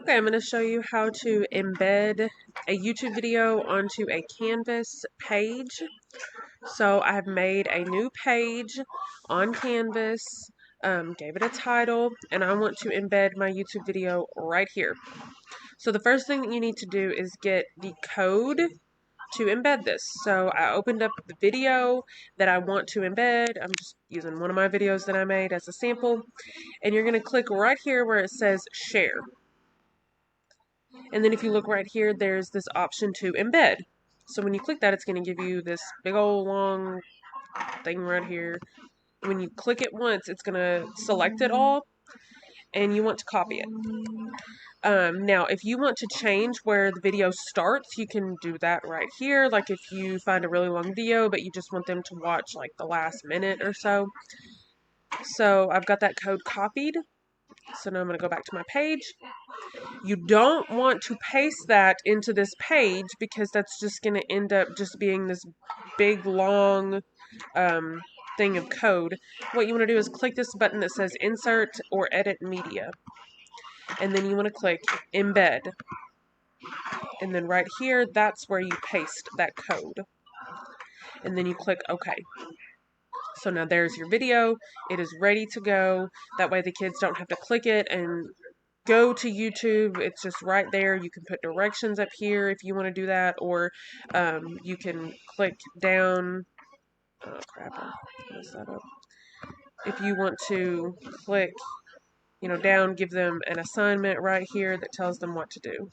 Okay, I'm going to show you how to embed a YouTube video onto a Canvas page. So I have made a new page on Canvas, gave it a title, and I want to embed my YouTube video right here. So the first thing that you need to do is get the code to embed this. So I opened up the video that I want to embed. I'm just using one of my videos that I made as a sample. And you're going to click right here where it says share. And then if you look right here, there's this option to embed. So when you click that, it's going to give you this big old long thing right here. When you click it once, it's going to select it all, and you want to copy it. Now, if you want to change where the video starts, you can do that right here. Like if you find a really long video, but you just want them to watch like the last minute or so. So I've got that code copied. So now I'm going to go back to my page. You don't want to paste that into this page because that's just going to end up just being this big long thing of code. What you want to do is click this button that says insert or edit media. And then you want to click embed. And then right here, that's where you paste that code. And then you click OK. So now there's your video. It is ready to go. That way the kids don't have to click it and go to YouTube. It's just right there. You can put directions up here if you want to do that, or you can click down. Oh crap, I messed that up. If you want to click, down, give them an assignment right here that tells them what to do.